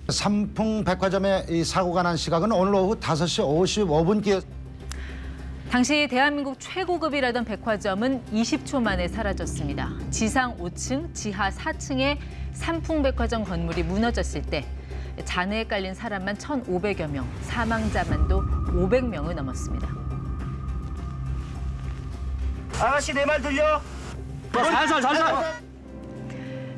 삼풍백화점에 이 사고가 난 시각은 오늘 오후 5시 55분께 당시 대한민국 최고급이라던 백화점은 20초 만에 사라졌습니다. 지상 5층, 지하 4층의 삼풍백화점 건물이 무너졌을 때 잔해에 깔린 사람만 1,500여 명, 사망자만도 500명을 넘었습니다. 아가씨 내 말 들려? 살살.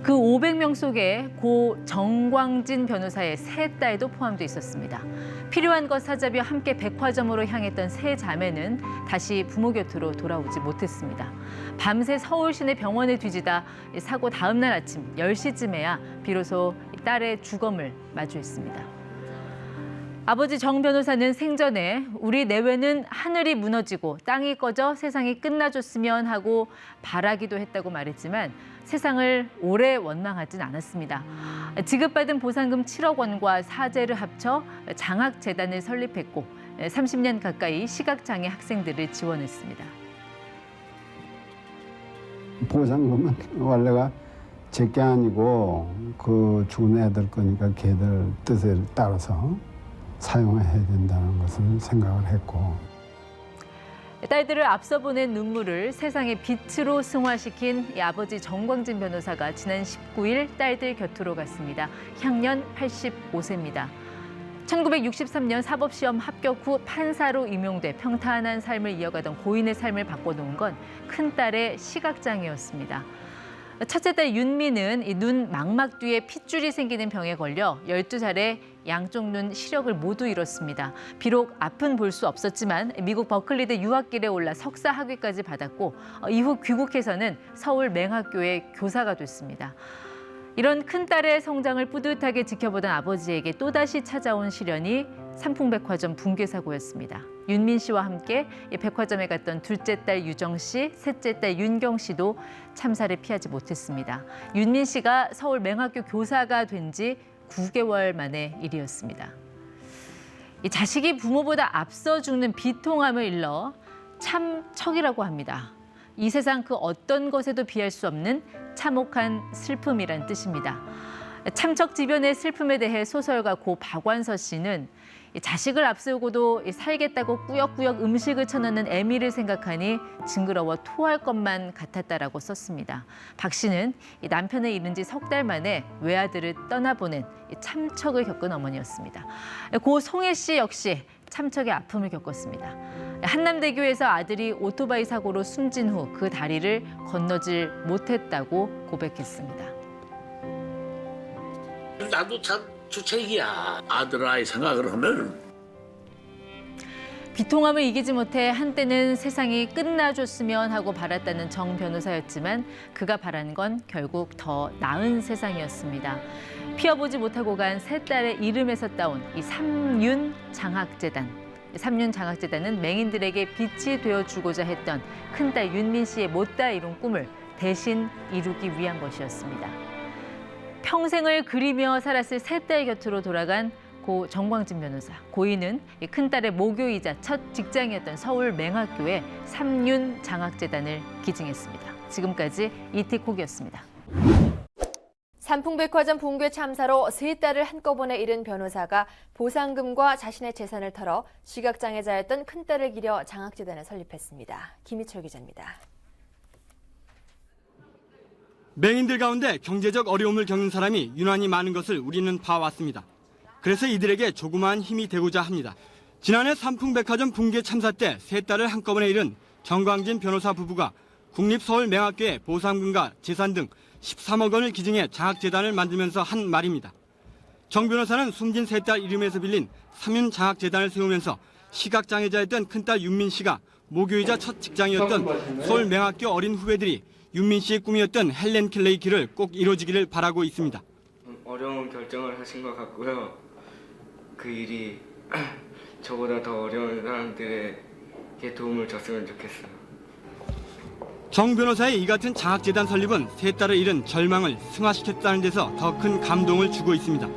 그 500명 속에 고 정광진 변호사의 세 딸도 포함돼 있었습니다. 필요한 것 사잡이와 함께 백화점으로 향했던 세 자매는 다시 부모 곁으로 돌아오지 못했습니다. 밤새 서울 시내 병원에 뒤지다 사고 다음 날 아침 10시쯤에야 비로소 딸의 주검을 마주했습니다. 아버지 정 변호사는 생전에 우리 내외는 하늘이 무너지고 땅이 꺼져 세상이 끝나줬으면 하고 바라기도 했다고 말했지만 세상을 오래 원망하진 않았습니다. 지급받은 보상금 7억 원과 사재를 합쳐 장학재단을 설립했고 30년 가까이 시각장애 학생들을 지원했습니다. 보상금은 원래가 제게 아니고 그 죽은 애들 거니까 걔들 뜻에 따라서 사용해야 된다는 것을 생각을 했고. 딸들을 앞서 보낸 눈물을 세상의 빛으로 승화시킨 이 아버지 정광진 변호사가 지난 19일 딸들 곁으로 갔습니다. 향년 85세입니다. 1963년 사법시험 합격 후 판사로 임용돼 평탄한 삶을 이어가던 고인의 삶을 바꿔놓은 건 큰딸의 시각장애였습니다. 첫째 딸 윤미는 눈 망막 뒤에 핏줄이 생기는 병에 걸려 12차례 양쪽 눈 시력을 모두 잃었습니다. 비록 앞은 볼 수 없었지만 미국 버클리대 유학길에 올라 석사 학위까지 받았고 이후 귀국해서는 서울 맹학교의 교사가 됐습니다. 이런 큰딸의 성장을 뿌듯하게 지켜보던 아버지에게 또다시 찾아온 시련이 삼풍백화점 붕괴 사고였습니다. 윤민 씨와 함께 백화점에 갔던 둘째 딸 유정 씨, 셋째 딸 윤경 씨도 참사를 피하지 못했습니다. 윤민 씨가 서울 맹학교 교사가 된 지 9개월 만의 일이었습니다. 이 자식이 부모보다 앞서 죽는 비통함을 일러 참척이라고 합니다. 이 세상 그 어떤 것에도 비할 수 없는 참혹한 슬픔이란 뜻입니다. 참척 지변의 슬픔에 대해 소설가 고 박완서 씨는 자식을 앞세우고도 살겠다고 꾸역꾸역 음식을 쳐넣는 애미를 생각하니 징그러워 토할 것만 같았다라고 썼습니다. 박 씨는 남편을 잃은 지 석 달 만에 외아들을 떠나보낸 참척을 겪은 어머니였습니다. 고 송혜 씨 역시 참척의 아픔을 겪었습니다. 한남대교에서 아들이 오토바이 사고로 숨진 후 그 다리를 건너질 못했다고 고백했습니다. 나도 참 주책이야. 아들 아이 생각을 하면. 비통함을 이기지 못해 한때는 세상이 끝나줬으면 하고 바랐다는 정 변호사였지만 그가 바란 건 결국 더 나은 세상이었습니다. 피어보지 못하고 간 세 딸의 이름에서 따온 이 삼윤 장학재단. 삼윤 장학재단은 맹인들에게 빛이 되어주고자 했던 큰딸 윤민 씨의 못다 이룬 꿈을 대신 이루기 위한 것이었습니다. 평생을 그리며 살았을 세 딸 곁으로 돌아간 고 정광진 변호사. 고인은 큰딸의 모교이자 첫 직장이었던 서울 맹학교에 삼윤 장학재단을 기증했습니다. 지금까지 이티콕이었습니다. 삼풍백화점 붕괴 참사로 세 딸을 한꺼번에 잃은 변호사가 보상금과 자신의 재산을 털어 시각장애자였던 큰딸을 기려 장학재단을 설립했습니다. 김희철 기자입니다. 맹인들 가운데 경제적 어려움을 겪는 사람이 유난히 많은 것을 우리는 봐왔습니다. 그래서 이들에게 조그마한 힘이 되고자 합니다. 지난해 삼풍백화점 붕괴 참사 때 세 딸을 한꺼번에 잃은 정광진 변호사 부부가 국립서울맹학교에 보상금과 재산 등 13억 원을 기증해 장학재단을 만들면서 한 말입니다. 정 변호사는 숨진 세 딸 이름에서 빌린 삼윤 장학재단을 세우면서 시각장애자였던 큰딸 윤민 씨가 모교이자 첫 직장이었던 서울맹학교 어린 후배들이 윤민 씨의 꿈이었던 헬렌 켈러의 길을 꼭 이루어지기를 바라고 있습니다. 어려운 결정을 하신 것 같고요. 그 일이 저보다 더 어려운 사람들에게 도움을 줬으면 좋겠어요. 정 변호사의 이 같은 장학재단 설립은 세 딸을 잃은 절망을 승화시켰다는 데서 더 큰 감동을 주고 있습니다.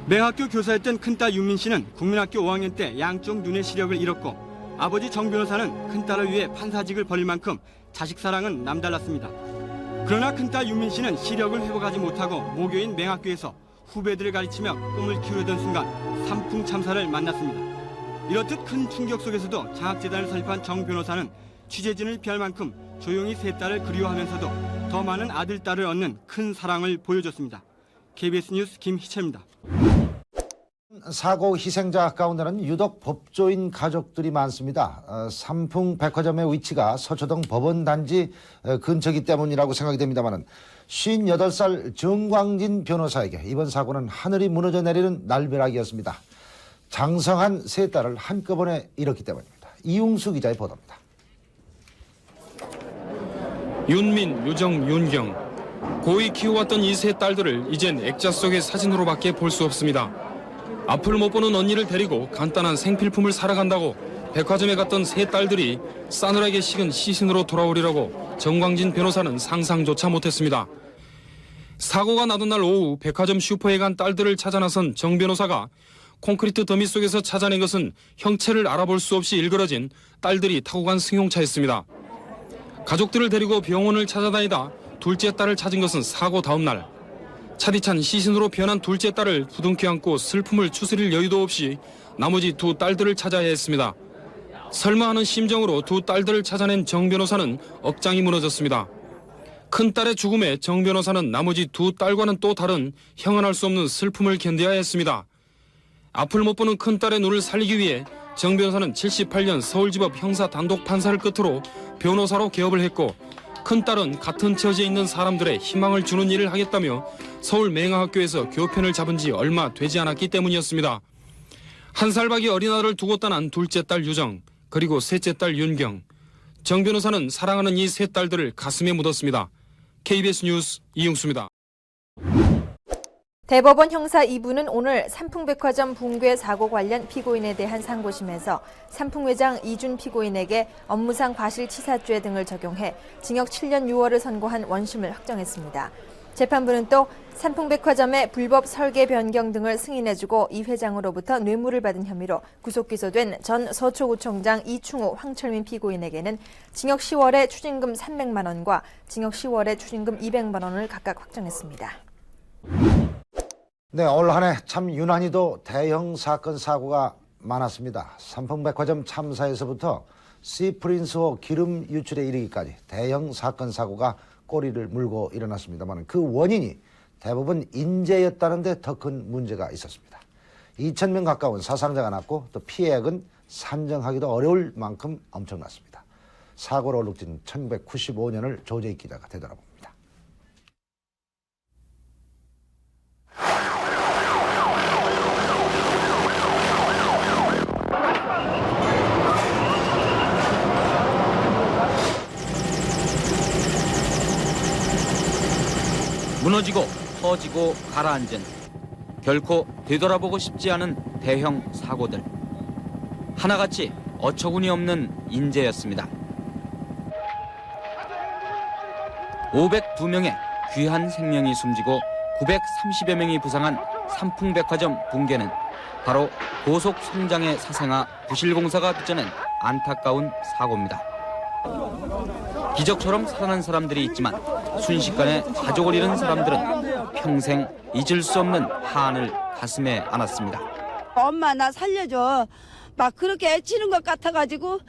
맹학교 교사였던 큰딸 윤민 씨는 국민학교 5학년 때 양쪽 눈의 시력을 잃었고 아버지 정 변호사는 큰딸을 위해 판사직을 벌일 만큼 자식 사랑은 남달랐습니다. 그러나 큰딸 윤민 씨는 시력을 회복하지 못하고 모교인 맹학교에서 후배들을 가르치며 꿈을 키우려던 순간 산풍 참사를 만났습니다. 이렇듯 큰 충격 속에서도 장학재단을 설립한 정 변호사는 취재진을 피할 만큼 조용히 세 딸을 그리워하면서도 더 많은 아들, 딸을 얻는 큰 사랑을 보여줬습니다. KBS 뉴스 김희철입니다. 사고 희생자 가운데는 유독 법조인 가족들이 많습니다. 삼풍 백화점의 위치가 서초동 법원단지 근처이기 때문이라고 생각이 됩니다만 58살 정광진 변호사에게 이번 사고는 하늘이 무너져 내리는 날벼락이었습니다. 장성한 세 딸을 한꺼번에 잃었기 때문입니다. 이웅수 기자의 보도입니다. 윤민, 유정, 윤경. 고이 키워왔던 이 세 딸들을 이젠 액자 속의 사진으로밖에 볼 수 없습니다. 앞을 못 보는 언니를 데리고 간단한 생필품을 사러 간다고 백화점에 갔던 세 딸들이 싸늘하게 식은 시신으로 돌아오리라고 정광진 변호사는 상상조차 못했습니다. 사고가 나던 날 오후 백화점 슈퍼에 간 딸들을 찾아 나선 정 변호사가 콘크리트 더미 속에서 찾아낸 것은 형체를 알아볼 수 없이 일그러진 딸들이 타고 간 승용차였습니다. 가족들을 데리고 병원을 찾아다니다 둘째 딸을 찾은 것은 사고 다음 날. 차디찬 시신으로 변한 둘째 딸을 부둥켜 안고 슬픔을 추스릴 여유도 없이 나머지 두 딸들을 찾아야 했습니다. 설마 하는 심정으로 두 딸들을 찾아낸 정 변호사는 억장이 무너졌습니다. 큰 딸의 죽음에 정 변호사는 나머지 두 딸과는 또 다른 형언할 수 없는 슬픔을 견뎌야 했습니다. 앞을 못 보는 큰 딸의 눈을 살리기 위해 정 변호사는 78년 서울지법 형사 단독 판사를 끝으로 변호사로 개업을 했고 큰 딸은 같은 처지에 있는 사람들의 희망을 주는 일을 하겠다며 서울 맹아학교에서 교편을 잡은 지 얼마 되지 않았기 때문이었습니다. 한 살밖에 어린 아들을 두고 떠난 둘째 딸 유정, 그리고 셋째 딸 윤경. 정 변호사는 사랑하는 이 세 딸들을 가슴에 묻었습니다. KBS 뉴스 이용수입니다. 대법원 형사 2부는 오늘 삼풍백화점 붕괴 사고 관련 피고인에 대한 상고심에서 삼풍회장 이준 피고인에게 업무상 과실치사죄 등을 적용해 징역 7년 6월을 선고한 원심을 확정했습니다. 재판부는 또 삼풍백화점의 불법 설계 변경 등을 승인해주고 이 회장으로부터 뇌물을 받은 혐의로 구속 기소된 전 서초구청장 이충우, 황철민 피고인에게는 징역 10월에 추징금 300만 원과 징역 10월에 추징금 200만 원을 각각 확정했습니다. 네, 올 한 해 참 유난히도 대형 사건 사고가 많았습니다. 삼풍백화점 참사에서부터 시프린스호 기름 유출에 이르기까지 대형 사건 사고가 꼬리를 물고 일어났습니다만 그 원인이 대부분 인재였다는 데 더 큰 문제가 있었습니다. 2,000명 가까운 사상자가 났고 또 피해액은 산정하기도 어려울 만큼 엄청났습니다. 사고로 얼룩진 1995년을 조재익 기자가 되돌아봅니다. 무너지고 터지고 가라앉은 결코 되돌아보고 싶지 않은 대형 사고들. 하나같이 어처구니 없는 인재였습니다. 502명의 귀한 생명이 숨지고 930여 명이 부상한 삼풍백화점 붕괴는 바로 고속 성장의 사생아 부실공사가 빚어낸 안타까운 사고입니다. 기적처럼 살아난 사람들이 있지만 순식간에 가족을 잃은 사람들은 평생 잊을 수 없는 한을 가슴에 안았습니다. 엄마 나 살려줘. 막 그렇게 애치는 것 같아가지고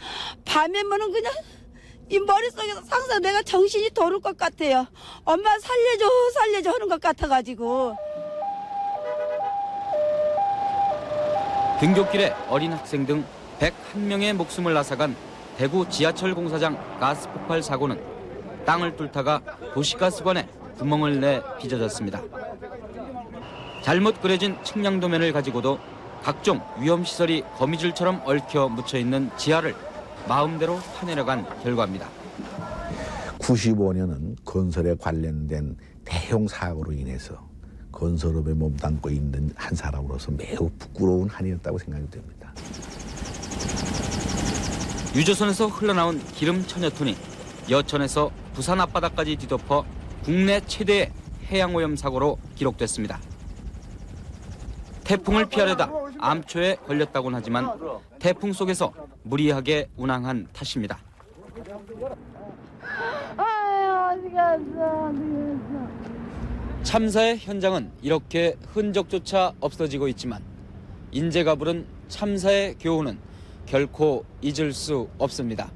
밤에면은 그냥 이 머릿속에서 항상 내가 정신이 도를 것 같아요. 엄마 살려줘 살려줘 하는 것 같아가지고. 등굣길에 어린 학생 등 101명의 목숨을 앗아간 대구 지하철 공사장 가스 폭발 사고는 땅을 뚫다가 도시가스관에 구멍을 내 빚어졌습니다. 잘못 그려진 측량도면을 가지고도 각종 위험시설이 거미줄처럼 얽혀 묻혀있는 지하를 마음대로 파내려간 결과입니다. 95년은 건설에 관련된 대형 사고로 인해서 건설업에 몸담고 있는 한 사람으로서 매우 부끄러운 한 해였다고 생각이 됩니다. 유조선에서 흘러나온 기름 천여톤이 여천에서 부산 앞바다까지 뒤덮어 국내 최대의 해양오염 사고로 기록됐습니다. 태풍을 피하려다 암초에 걸렸다고는 하지만 태풍 속에서 무리하게 운항한 탓입니다. 참사의 현장은 이렇게 흔적조차 없어지고 있지만 인재가 부른 참사의 교훈은 결코 잊을 수 없습니다.